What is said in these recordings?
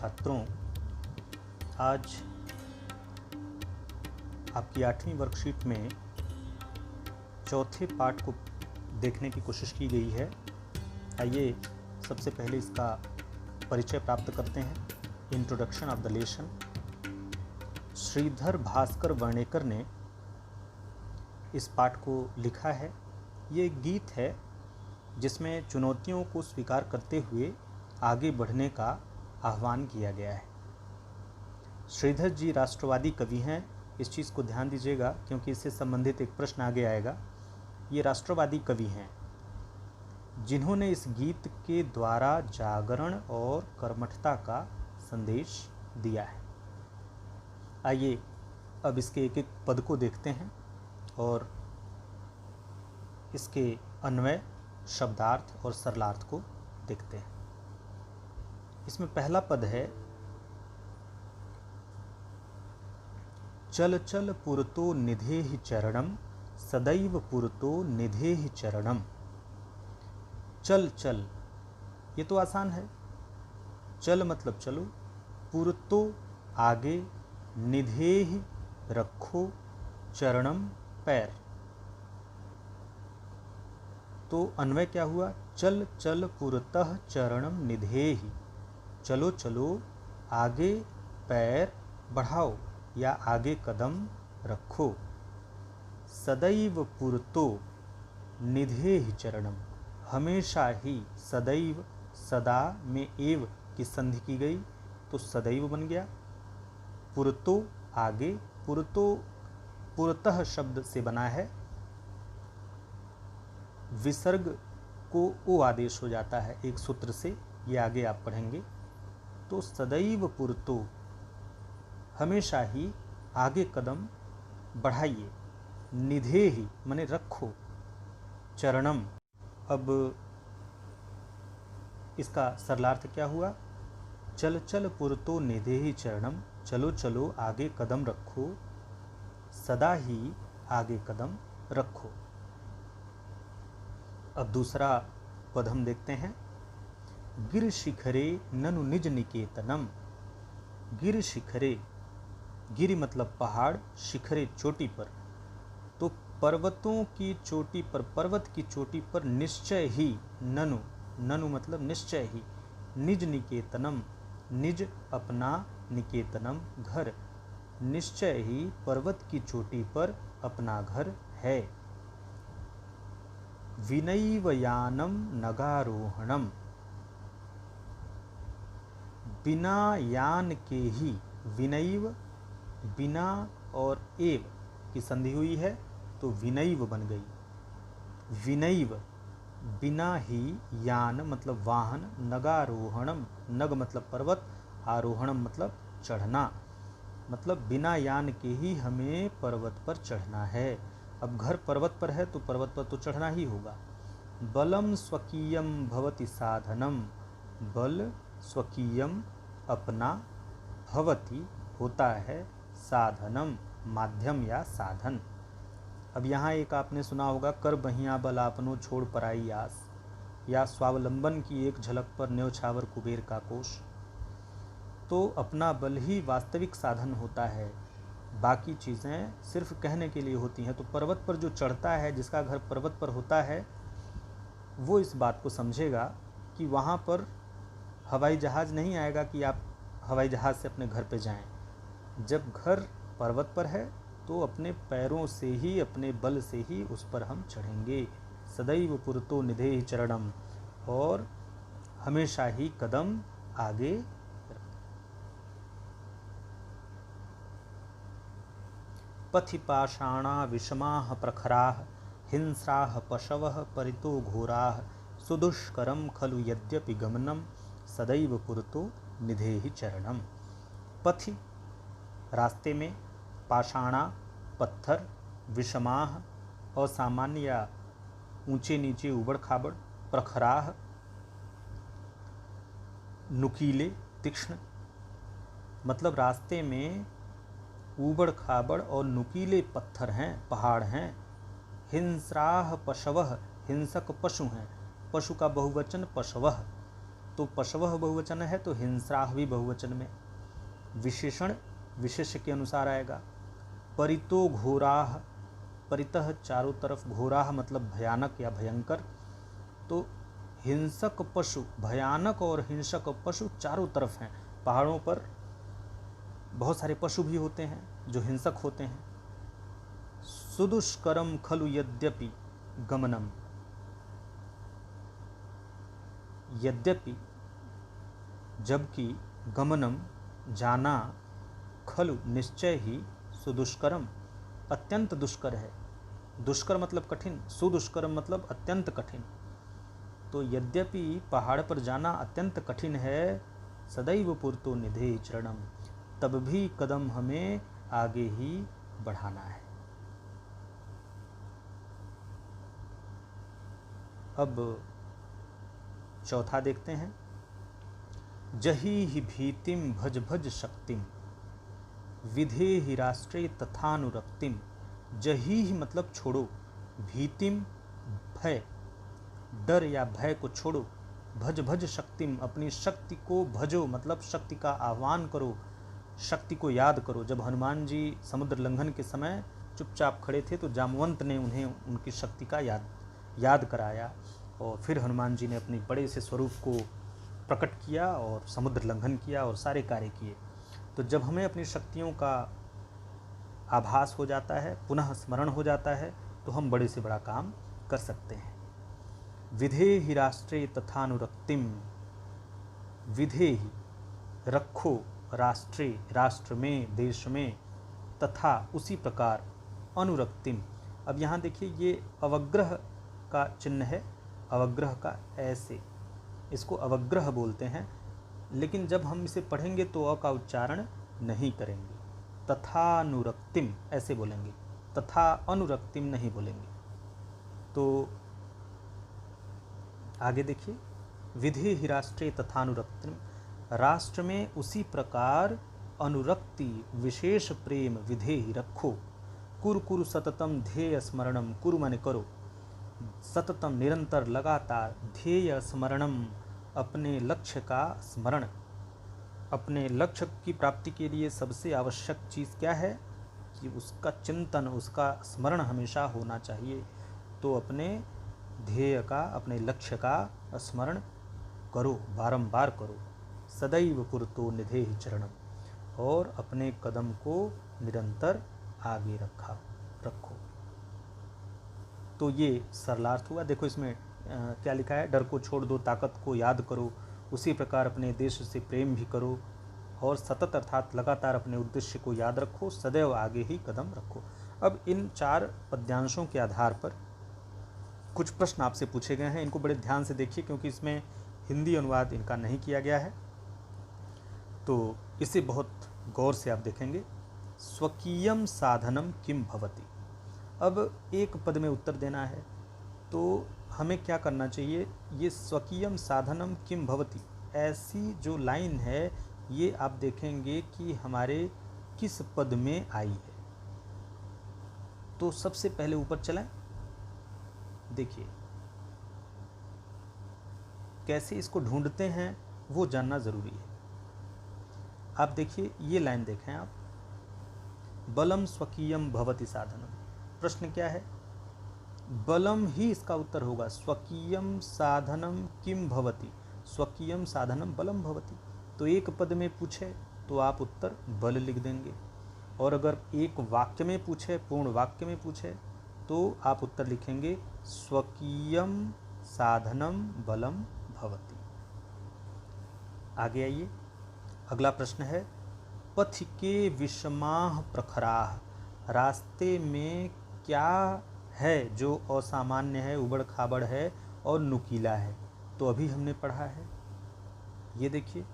छात्रों, आज आपकी 8वीं वर्कशीट में चौथे पार्ट को देखने की कोशिश की गई है। आइए सबसे पहले इसका परिचय प्राप्त करते हैं। Introduction of the lesson. Shridhar Bhaskar Varnekar ने इस पाठ को लिखा है। ये एक गीत है जिसमें चुनौतियों को स्वीकार करते हुए आगे बढ़ने का आह्वान किया गया है। श्रीधर जी राष्ट्रवादी कवि हैं। इस चीज़ को ध्यान दीजिएगा क्योंकि इससे संबंधित एक प्रश्न आगे आएगा। ये राष्ट्रवादी कवि हैं जिन्होंने इस गीत के द्वारा जागरण और कर्मठता का संदेश दिया है। आइए अब इसके एक एक पद को देखते हैं और इसके अन्वय, शब्दार्थ और सरलार्थ को देखते हैं। इसमें पहला पद है, चल चल पुरतो निधेहि चरणम, सदैव पुरतो निधेहि चरणम। चल चल, ये तो आसान है। चल मतलब चलो, पुरतो आगे, निधेहि रखो, चरणम पैर। तो अन्वय क्या हुआ? चल चल पुरतः चरणम निधेहि। चलो चलो, आगे पैर बढ़ाओ या आगे कदम रखो। सदैव पुरतो निधेहि चरणम, हमेशा ही, सदैव सदा में एव की संधि की गई तो सदैव बन गया। पुरतो आगे, पुरतो पुरतः शब्द से बना है। विसर्ग को ओ आदेश हो जाता है एक सूत्र से, ये आगे आप पढ़ेंगे। तो सदैव पुरतो, हमेशा ही आगे कदम बढ़ाइए। निधेहि माने रखो, चरणम। अब इसका सरलार्थ क्या हुआ? चल चल पुरतो निधेहि चरणम, चलो चलो आगे कदम रखो, सदा ही आगे कदम रखो। अब दूसरा पद हम देखते हैं। गिर शिखरे ननु निज निकेतनम। गिर शिखरे, गिर मतलब पहाड़, शिखरे चोटी पर। तो पर्वतों की चोटी पर, पर्वत की चोटी पर निश्चय ही, ननु, ननु मतलब निश्चय ही, निज निकेतनम, निज अपना, निकेतनम घर, निश्चय ही पर्वत की चोटी पर अपना घर है। विनैव यानम नगारोहणम, बिना यान के ही, विनैव, बिना और एव की संधि हुई है तो विनैव बन गई। विनैव बिना ही, यान मतलब वाहन, नगारोहणम, नग मतलब पर्वत, आरोहणम मतलब चढ़ना, मतलब बिना यान के ही हमें पर्वत पर चढ़ना है। अब घर पर्वत पर है तो पर्वत पर तो चढ़ना ही होगा। बलम स्वकीयम भवति साधनम, बल स्वकीयम अपना, भवति होता है, साधनम माध्यम या साधन। अब यहाँ एक आपने सुना होगा, कर बहिया बल आपनो छोड़ पराई आस, या स्वावलंबन की एक झलक पर न्योछावर कुबेर का कोश। तो अपना बल ही वास्तविक साधन होता है, बाकी चीज़ें सिर्फ कहने के लिए होती हैं। तो पर्वत पर जो चढ़ता है, जिसका घर पर्वत पर होता है, वो इस बात को समझेगा कि वहाँ पर हवाई जहाज़ नहीं आएगा कि आप हवाई जहाज़ से अपने घर पे जाएं। जब घर पर्वत पर है तो अपने पैरों से ही, अपने बल से ही उस पर हम चढ़ेंगे। सदैव पुरतो निधेहि चरणम, और हमेशा ही कदम आगे। पथि पाषाणा विषमाः प्रखराः, हिंस्राः पशवः परितो घोराः, सुदुष्करं खलु यद्यपि गमनम, सदैव पुरतो निधेहि चरणम। पथि रास्ते में, पाषाणा पत्थर, विषमाः असामान्य या ऊंचे नीचे उबड़ खाबड़, प्रखराः नुकीले तीक्ष्ण, मतलब रास्ते में ऊबड़ खाबड़ और नुकीले पत्थर हैं, पहाड़ हैं। हिंस्राः पशवः, हिंसक पशु हैं, पशु का बहुवचन पशवः। तो पशवः बहुवचन है तो हिंस्राः भी बहुवचन में। विशेषण विशेष्य के अनुसार आएगा। परितो घोराः, परितः चारों तरफ, घोराः मतलब भयानक या भयंकर। तो हिंसक पशु, भयानक और हिंसक पशु चारों तरफ हैं। पहाड़ों पर बहुत सारे पशु भी होते हैं जो हिंसक होते हैं। सुदुष्करम खलु यद्यपि गमनम, यद्यपि जबकि, गमनम जाना, खलु निश्चय ही, सुदुष्करम अत्यंत दुष्कर है। दुष्कर मतलब कठिन, सुदुष्करम मतलब अत्यंत कठिन। तो यद्यपि पहाड़ पर जाना अत्यंत कठिन है, सदैव पुरतो निधे चरणम, तब भी कदम हमें आगे ही बढ़ाना है। अब चौथा देखते हैं। जही ही भीतिम भज भज शक्तिम, विधे ही राष्ट्रे तथानुरक्तिम। जही ही मतलब छोड़ो, भीतिम भय, डर या भय को छोड़ो, भज भज शक्तिम अपनी शक्ति को भजो मतलब शक्ति का आह्वान करो, शक्ति को याद करो। जब हनुमान जी समुद्र लंघन के समय चुपचाप खड़े थे तो जामवंत ने उन्हें उनकी शक्ति का याद कराया और फिर हनुमान जी ने अपने बड़े से स्वरूप को प्रकट किया और समुद्र लंघन किया और सारे कार्य किए। तो जब हमें अपनी शक्तियों का आभास हो जाता है, पुनः स्मरण हो जाता है, तो हम बड़े से बड़ा काम कर सकते हैं। विधे ही राष्ट्रे तथानुरक्तिम, विधे ही रखो, राष्ट्रे राष्ट्र में, देश में, तथा उसी प्रकार, अनुरक्तिम। अब यहाँ देखिए ये अवग्रह का चिन्ह है, अवग्रह का ऐसे, इसको अवग्रह बोलते हैं, लेकिन जब हम इसे पढ़ेंगे तो अ का उच्चारण नहीं करेंगे, तथानुरक्तिम ऐसे बोलेंगे, तथा अनुरक्तिम नहीं बोलेंगे। तो आगे देखिए, विधि ही राष्ट्रे तथानुरक्तिम, राष्ट्र में उसी प्रकार अनुरक्ति विशेष प्रेम विधे ही रखो। कुरु कुरु सततम ध्येय स्मरणम, कुरु माने करो, सततम निरंतर लगातार, ध्येय स्मरणम अपने लक्ष्य का स्मरण। अपने लक्ष्य की प्राप्ति के लिए सबसे आवश्यक चीज़ क्या है कि उसका चिंतन, उसका स्मरण हमेशा होना चाहिए। तो अपने ध्येय का, अपने लक्ष्य का स्मरण करो, बारंबार करो। सदैव पुरतो निधे चरणम, और अपने कदम को निरंतर आगे रखो। तो ये सरलार्थ हुआ। देखो इसमें क्या लिखा है, डर को छोड़ दो, ताकत को याद करो, उसी प्रकार अपने देश से प्रेम भी करो, और सतत अर्थात लगातार अपने उद्देश्य को याद रखो, सदैव आगे ही कदम रखो। अब इन 4 पद्यांशों के आधार पर कुछ प्रश्न आपसे पूछे गए हैं, इनको बड़े ध्यान से देखिए क्योंकि इसमें हिंदी अनुवाद इनका नहीं किया गया है, तो इसे बहुत गौर से आप देखेंगे। स्वकीयम साधनम किम भवति, अब एक पद में उत्तर देना है, तो हमें क्या करना चाहिए, ये स्वकीयम साधनम किम भवति ऐसी जो लाइन है ये आप देखेंगे कि हमारे किस पद में आई है। तो सबसे पहले ऊपर चलें, देखिए कैसे इसको ढूंढते हैं वो जानना ज़रूरी है। आप देखिए ये लाइन देखें आप, बलम स्वकीयम भवति साधनम, प्रश्न क्या है, बलम ही इसका उत्तर होगा। स्वकीयम साधनम किम भवति, स्वकीयम साधनम बलम भवति। तो एक पद में पूछे तो आप उत्तर बल लिख देंगे, और अगर एक वाक्य में पूछे, पूर्ण वाक्य में पूछे, तो आप उत्तर लिखेंगे स्वकीयम साधनम बलम भवति। आगे आइए, अगला प्रश्न है, पथिके विषमाः प्रखराः, रास्ते में क्या है जो असामान्य है, उबड़ खाबड़ है और नुकीला है। तो अभी हमने पढ़ा है, ये देखिए,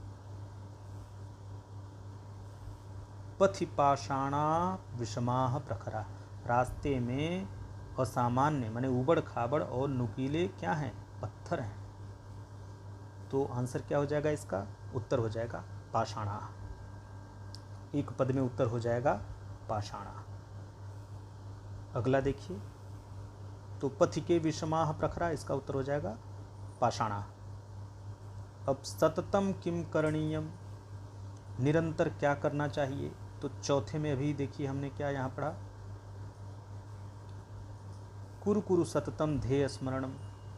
पथि पाषाणा विषमाः प्रखरा, रास्ते में असामान्य माने उबड़ खाबड़ और नुकीले क्या हैं, पत्थर हैं। तो आंसर क्या हो जाएगा, इसका उत्तर हो जाएगा पाषाणा। एक पद में उत्तर हो जाएगा पाषाणा। अगला देखिए, तो पथिके विषमाः प्रखरा, इसका उत्तर हो जाएगा पाषाणा। अब सततम किम करणीयम, निरंतर क्या करना चाहिए। तो चौथे में अभी देखिए हमने क्या यहाँ पढ़ा, कुरु कुरु सततम ध्येय स्मरणम।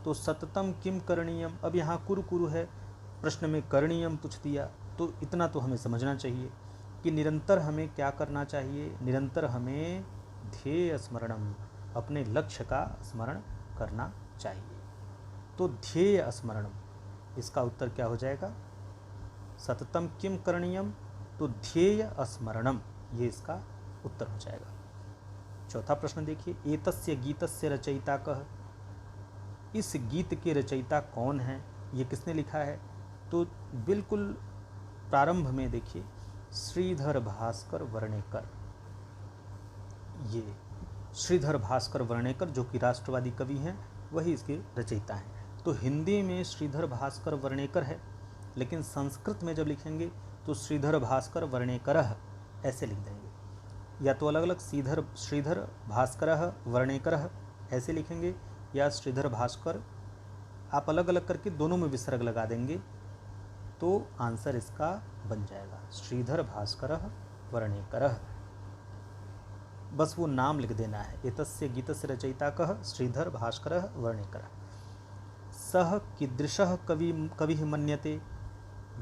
तो सततम किम करणीयम, अब यहाँ कुरु कुरु है, प्रश्न में करणीयम पूछ दिया, तो इतना तो हमें समझना चाहिए कि निरंतर हमें क्या करना चाहिए। निरंतर हमें ध्येय स्मरणम, अपने लक्ष्य का स्मरण करना चाहिए। तो ध्येय स्मरणम, इसका उत्तर क्या हो जाएगा, सततम किम करणीयम, तो ध्येय स्मरणम, ये इसका उत्तर हो जाएगा। चौथा प्रश्न देखिए, एतस्य गीतस्य रचयिता कः, इस गीत के रचयिता कौन है, ये किसने लिखा है। तो बिल्कुल प्रारंभ में देखिए, श्रीधर भास्कर वर्णेकर, ये श्रीधर भास्कर वर्णेकर जो कि राष्ट्रवादी कवि हैं, वही इसके रचयिता हैं। तो हिंदी में श्रीधर भास्कर वर्णेकर है, लेकिन संस्कृत में जब लिखेंगे तो श्रीधर भास्कर वर्णेकरः ऐसे लिख देंगे, या तो अलग अलग श्रीधर भास्करः वर्णेकरः ऐसे लिखेंगे, या श्रीधर भास्कर, आप अलग अलग करके दोनों में विसर्ग लगा देंगे तो आंसर इसका बन जाएगा श्रीधर भास्करः वर्णेकरः। बस वो नाम लिख देना है, एतस्य गीतस्य रचयिता कः, श्रीधर भास्करः वर्णेकरः। सः कीदृशः कविः मन्यते,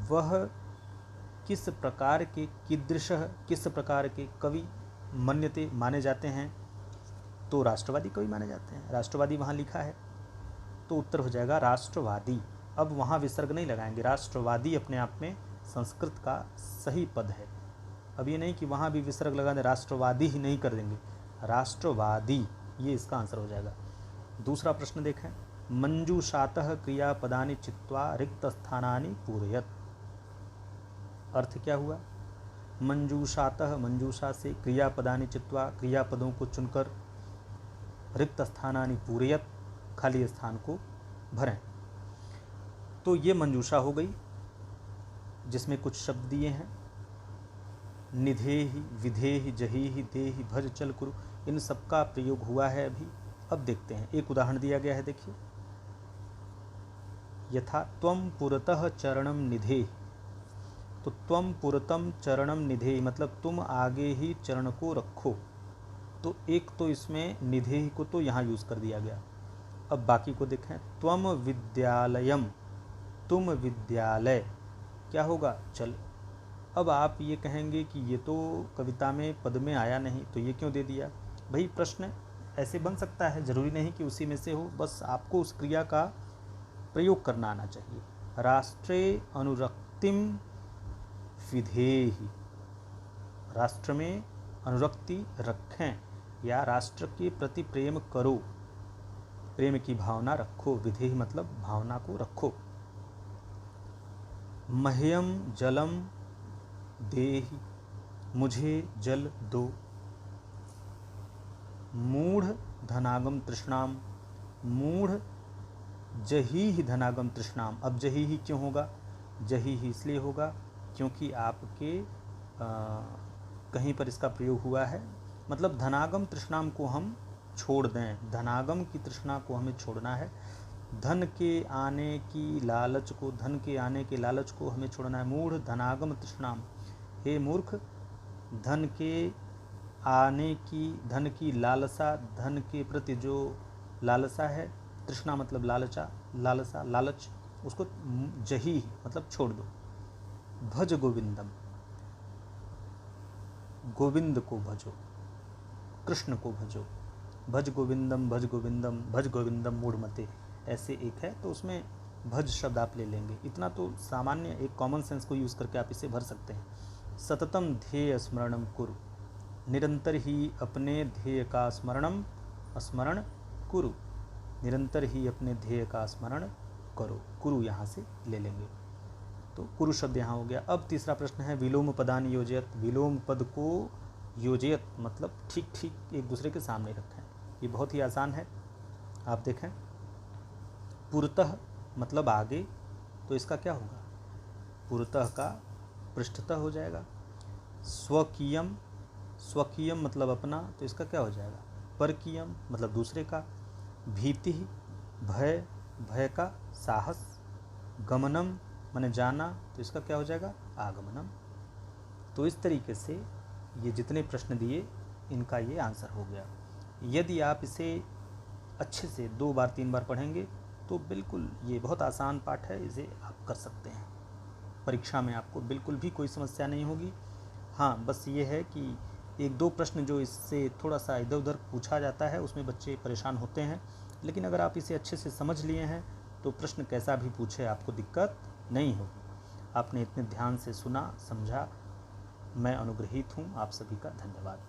वह किस प्रकार के, कीदृशः किस प्रकार के कवि, मन्यते माने जाते हैं, तो राष्ट्रवादी कवि माने जाते हैं, राष्ट्रवादी वहाँ लिखा है, तो उत्तर हो जाएगा राष्ट्रवादी। अब वहाँ विसर्ग नहीं लगाएंगे, राष्ट्रवादी अपने आप में संस्कृत का सही पद है। अब ये नहीं कि वहाँ भी विसर्ग लगा दें, राष्ट्रवादी ही नहीं कर देंगे, राष्ट्रवादी, ये इसका आंसर हो जाएगा। दूसरा प्रश्न देखें, मंजूषातः क्रियापदानि चित्वा रिक्त स्थानानि पूरयत, अर्थ क्या हुआ, मंजूषातः, मंजूषा से, क्रियापदानि चित्वा, क्रियापदों को चुनकर, रिक्त स्थानानि पूरयत, खाली स्थान को भरें। तो ये मंजूषा हो गई जिसमें कुछ शब्द दिए हैं, निधेहि, विधेहि, जहीहि, देहि, भज, चल, कुरु, इन सबका प्रयोग हुआ है अभी। अब देखते हैं, एक उदाहरण दिया गया है, देखिए, यथा त्वं पुरतः चरणम निधेहि, तो त्वं पुरतम चरणम निधेहि मतलब तुम आगे ही चरण को रखो, तो एक तो इसमें निधेहि को तो यहाँ यूज़ कर दिया गया। अब बाकी को देखें, त्वम विद्यालयम, तुम विद्यालय, क्या होगा, चल। अब आप ये कहेंगे कि ये तो कविता में पद में आया नहीं, तो ये क्यों दे दिया। भाई प्रश्न ऐसे बन सकता है, ज़रूरी नहीं कि उसी में से हो, बस आपको उस क्रिया का प्रयोग करना आना चाहिए। राष्ट्रे अनुरक्तिम विधेहि, राष्ट्र में अनुरक्ति रखें या राष्ट्र के प्रति प्रेम करो, प्रेम की भावना रखो, विधेहि मतलब भावना को रखो। मह्यम जलम देहि, मुझे जल दो। मूढ़ धनागम तृष्णाम, मूढ़ जहीहि धनागम तृष्णाम। अब जहीहि क्यों होगा, जहीहि इसलिए होगा क्योंकि आपके कहीं पर इसका प्रयोग हुआ है, मतलब धनागम तृष्णाम को हम छोड़ दें, धनागम की तृष्णा को हमें छोड़ना है, धन के आने की लालच को, धन के आने के लालच को हमें छोड़ना है। मूढ़ धनागम तृष्णाम, हे मूर्ख, धन के आने की, धन की लालसा, धन के प्रति जो लालसा है, तृष्णा मतलब लालचा, लालसा, लालच, उसको जही मतलब छोड़ दो। भज गोविंदम, गोविंद को भजो, कृष्ण को भजो। भज गोविंदम, भज गोविंदम, भज गोविंदम मूढ़मते, ऐसे एक है, तो उसमें भज शब्द आप ले लेंगे। इतना तो सामान्य एक कॉमन सेंस को यूज़ करके आप इसे भर सकते हैं। सततम ध्येय स्मरणम कुरु, निरंतर ही अपने ध्येय का स्मरण कुरु, निरंतर ही अपने ध्येय का स्मरण करो, कुरु यहाँ से ले लेंगे, तो कुरु शब्द यहाँ हो गया। अब तीसरा प्रश्न है, विलोम पदानि योजयत, विलोम पद को योजयत मतलब ठीक ठीक एक दूसरे के सामने रखें। ये बहुत ही आसान है, आप देखें, पुरतः मतलब आगे, तो इसका क्या होगा, पुरतः का पृष्ठतः हो जाएगा। स्वकीयम, स्वकीयम मतलब अपना, तो इसका क्या हो जाएगा, परकीयम मतलब दूसरे का। भीति, भय, भय का साहस। गमनम, मैंने जाना, तो इसका क्या हो जाएगा? आगमनम। तो इस तरीके से ये जितने प्रश्न दिए इनका ये आंसर हो गया। यदि आप इसे अच्छे से 2 बार 3 बार पढ़ेंगे तो बिल्कुल ये बहुत आसान पाठ है, इसे आप कर सकते हैं। परीक्षा में आपको बिल्कुल भी कोई समस्या नहीं होगी। हाँ, बस ये है कि 1-2 प्रश्न जो इससे थोड़ा सा इधर उधर पूछा जाता है उसमें बच्चे परेशान होते हैं, लेकिन अगर आप इसे अच्छे से समझ लिए हैं तो प्रश्न कैसा भी पूछे आपको दिक्कत नहीं होगी। आपने इतने ध्यान से सुना, समझा, मैं अनुग्रहित हूँ। आप सभी का धन्यवाद।